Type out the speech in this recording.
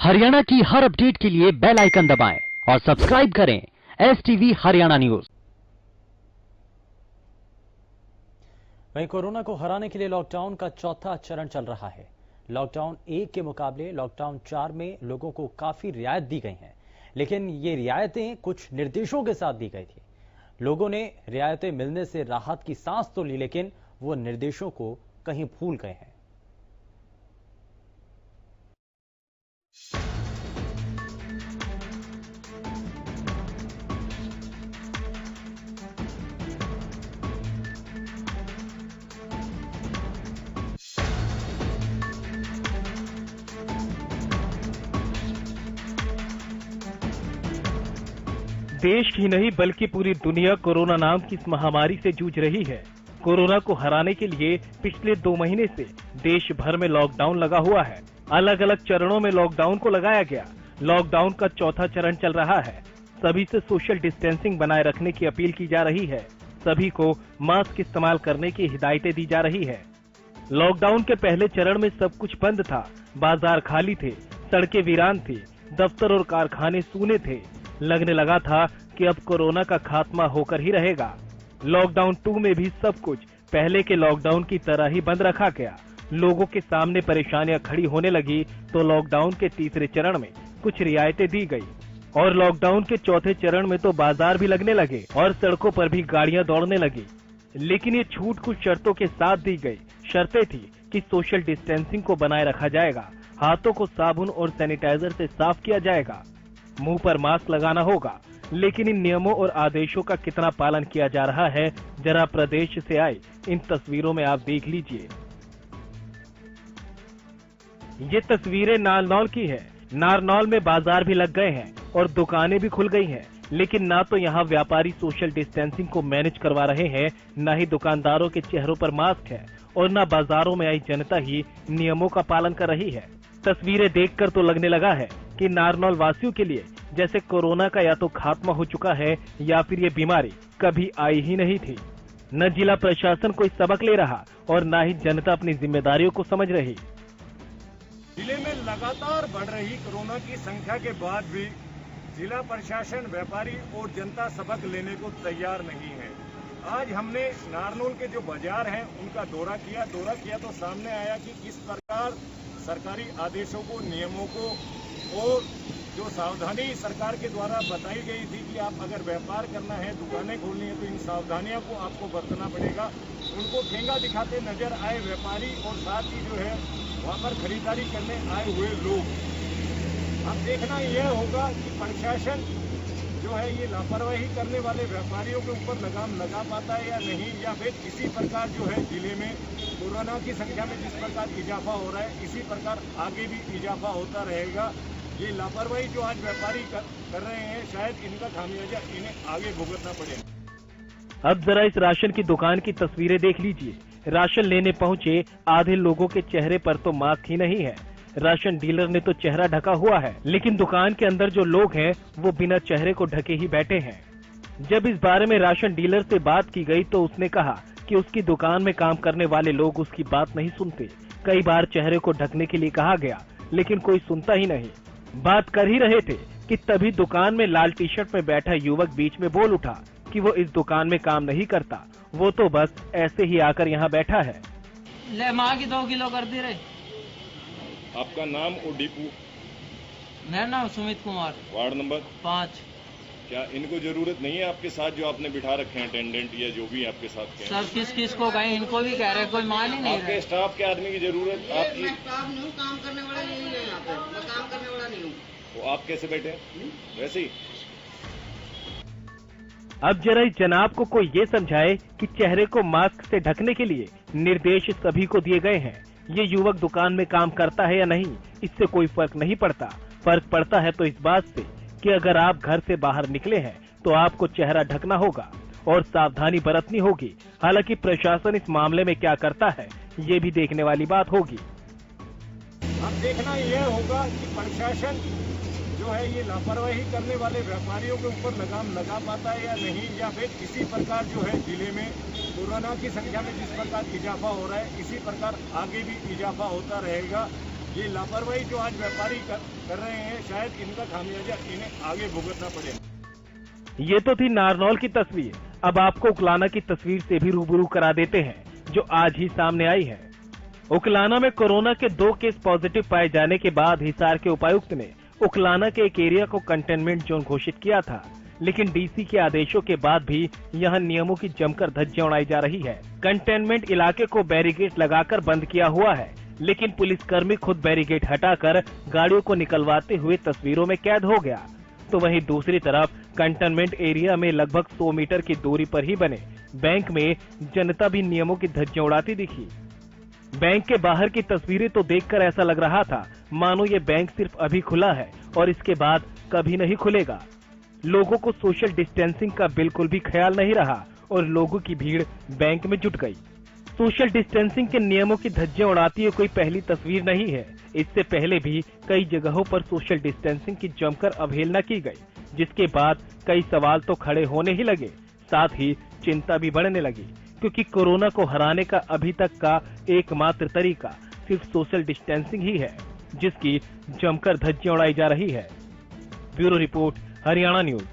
हरियाणा की हर अपडेट के लिए बेल आइकन दबाएं और सब्सक्राइब करें STV हरियाणा न्यूज। वहीं कोरोना को हराने के लिए लॉकडाउन का चौथा चरण चल रहा है। लॉकडाउन 1 के मुकाबले लॉकडाउन 4 में लोगों को काफी रियायत दी गई हैं, लेकिन ये रियायतें कुछ निर्देशों के साथ दी गई थी। लोगों ने रियायतें मिलने से राहत की सांस तो ली, लेकिन वो निर्देशों को कहीं भूल गए हैं। देश ही नहीं बल्कि पूरी दुनिया कोरोना नाम की इस महामारी से जूझ रही है। कोरोना को हराने के लिए पिछले 2 महीने से देश भर में लॉकडाउन लगा हुआ है। अलग अलग चरणों में लॉकडाउन को लगाया गया। लॉकडाउन का चौथा चरण चल रहा है। सभी से सोशल डिस्टेंसिंग बनाए रखने की अपील की जा रही है। सभी को मास्क इस्तेमाल करने की हिदायतें दी जा रही है। लॉकडाउन के पहले चरण में सब कुछ बंद था। बाजार खाली थे, सड़कें वीरान थी, दफ्तर और कारखाने सूने थे। लगने लगा था कि अब कोरोना का खात्मा होकर ही रहेगा। लॉकडाउन 2 में भी सब कुछ पहले के लॉकडाउन की तरह ही बंद रखा गया। लोगों के सामने परेशानियां खड़ी होने लगी तो लॉकडाउन के तीसरे चरण में कुछ रियायतें दी गई और लॉकडाउन के चौथे चरण में तो बाजार भी लगने लगे और सड़कों पर भी गाड़ियां दौड़ने लगी। लेकिन ये छूट कुछ शर्तों के साथ दी गई। शर्तें थी कि सोशल डिस्टेंसिंग को बनाए रखा जाएगा, हाथों को साबुन और सैनिटाइजर से साफ किया जाएगा, मुंह पर मास्क लगाना होगा। लेकिन इन नियमों और आदेशों का कितना पालन किया जा रहा है, जरा प्रदेश से आई इन तस्वीरों में आप देख लीजिए। ये तस्वीरें नारनौल की है। नारनौल में बाजार भी लग गए हैं और दुकानें भी खुल गई हैं, लेकिन ना तो यहाँ व्यापारी सोशल डिस्टेंसिंग को मैनेज करवा रहे हैं, न ही दुकानदारों के चेहरों पर मास्क है और न बाजारों में आई जनता ही नियमों का पालन कर रही है। तस्वीरें देखकर तो लगने लगा है कि नारनौल वासियों के लिए जैसे कोरोना का या तो खात्मा हो चुका है या फिर ये बीमारी कभी आई ही नहीं थी। न जिला प्रशासन कोई सबक ले रहा और न ही जनता अपनी जिम्मेदारियों को समझ रही। जिले में लगातार बढ़ रही कोरोना की संख्या के बाद भी जिला प्रशासन, व्यापारी और जनता सबक लेने को तैयार नहीं है। आज हमने नारनौल के जो बाजार हैं उनका दौरा किया तो सामने आया कि किस प्रकार सरकारी आदेशों को, नियमों को और जो सावधानी सरकार के द्वारा बताई गई थी कि आप अगर व्यापार करना है, दुकानें खोलनी है तो इन सावधानियों को आपको बरतना पड़ेगा, उनको ठेंगा दिखाते नजर आए व्यापारी और साथ ही जो है वहाँ पर खरीदारी करने आए हुए लोग। अब देखना यह होगा कि प्रशासन जो है ये लापरवाही करने वाले व्यापारियों के ऊपर लगाम लगा पाता है या नहीं, या फिर इसी प्रकार जो है जिले में कोरोना की संख्या में जिस प्रकार इजाफा हो रहा है इसी प्रकार आगे भी इजाफा होता रहेगा। ये लापरवाही जो आज व्यापारी कर रहे हैं, शायद इनका खामियाजा इन्हें आगे भुगतना पड़ेगा। अब जरा इस राशन की दुकान की तस्वीरें देख लीजिए। राशन लेने पहुंचे आधे लोगों के चेहरे पर तो मास्क ही नहीं है। राशन डीलर ने तो चेहरा ढका हुआ है, लेकिन दुकान के अंदर जो लोग हैं वो बिना चेहरे को ढके ही बैठे हैं। जब इस बारे में राशन डीलर से बात की गई तो उसने कहा कि उसकी दुकान में काम करने वाले लोग उसकी बात नहीं सुनते। कई बार चेहरे को ढकने के लिए कहा गया, लेकिन कोई सुनता ही नहीं। बात कर ही रहे थे कि तभी दुकान में लाल टी शर्ट में बैठा युवक बीच में बोल उठा कि वो इस दुकान में काम नहीं करता, वो तो बस ऐसे ही आकर यहाँ बैठा है। ले माँ की 2 किलो कर दी रे। आपका नाम और डिपो? मेरा नाम सुमित कुमार, वार्ड नंबर 5। क्या इनको जरूरत नहीं है आपके साथ जो आपने बिठा रखे हैं अटेंडेंट या जो भी आपके साथ के सर किस को कहें, इनको भी कह रहे हैं, कोई मान ही नहीं आपके रहे। स्टाफ के आदमी की जरूरत आपकी? मैं स्टाफ नहीं हूँ, काम करने वाला नहीं है यहाँ पे, मैं काम करने वाला नहीं हूँ। तो आप कैसे बैठे वैसे ही? अब जरा इस जनाब को कोई ये समझाए कि चेहरे को मास्क से ढकने के लिए निर्देश सभी को दिए गए हैं। ये युवक दुकान में काम करता है या नहीं, इससे कोई फर्क नहीं पड़ता। फर्क पड़ता है तो इस बात से कि अगर आप घर से बाहर निकले हैं तो आपको चेहरा ढकना होगा और सावधानी बरतनी होगी। हालांकि प्रशासन इस मामले में क्या करता है ये भी देखने वाली बात होगी। अब देखना यह होगा कि प्रशासन जो है ये लापरवाही करने वाले व्यापारियों के ऊपर लगाम लगा पाता है या नहीं, या फिर इसी प्रकार जो है जिले में कोरोना की संख्या में जिस प्रकार इजाफा हो रहा है इसी प्रकार आगे भी इजाफा होता रहेगा। ये लापरवाही जो आज व्यापारी कर रहे हैं, शायद इनका खामियाजा इन्हें आगे भुगतना पड़े। ये तो थी नारनौल की तस्वीर। अब आपको उकलाना की तस्वीर से भी रूबरू करा देते हैं, जो आज ही सामने आई है। उकलाना में कोरोना के 2 केस पॉजिटिव पाए जाने के बाद हिसार के उपायुक्त ने उकलाना के एक एरिया को कंटेनमेंट जोन घोषित किया था, लेकिन डीसी के आदेशों के बाद भी यहां नियमों की जमकर धज्जियां उड़ाई जा रही है। कंटेनमेंट इलाके को बैरिकेड लगाकर बंद किया हुआ है, लेकिन पुलिसकर्मी खुद बैरिकेड हटाकर गाड़ियों को निकलवाते हुए तस्वीरों में कैद हो गया। तो वहीं दूसरी तरफ कंटेनमेंट एरिया में लगभग 100 मीटर की दूरी पर ही बने बैंक में जनता भी नियमों की धज्जियां उड़ाती दिखी। बैंक के बाहर की तस्वीरें तो देखकर ऐसा लग रहा था मानो ये बैंक सिर्फ अभी खुला है और इसके बाद कभी नहीं खुलेगा। लोगों को सोशल डिस्टेंसिंग का बिल्कुल भी ख्याल नहीं रहा और लोगों की भीड़ बैंक में जुट गई। सोशल डिस्टेंसिंग के नियमों की धज्जियां उड़ाती हुई कोई पहली तस्वीर नहीं है। इससे पहले भी कई जगहों पर सोशल डिस्टेंसिंग की जमकर अवहेलना की गई, जिसके बाद कई सवाल तो खड़े होने ही लगे, साथ ही चिंता भी बढ़ने लगी, क्योंकि कोरोना को हराने का अभी तक का एकमात्र तरीका सिर्फ सोशल डिस्टेंसिंग ही है, जिसकी जमकर धज्जियां उड़ाई जा रही है। Bureau report, Haryana news.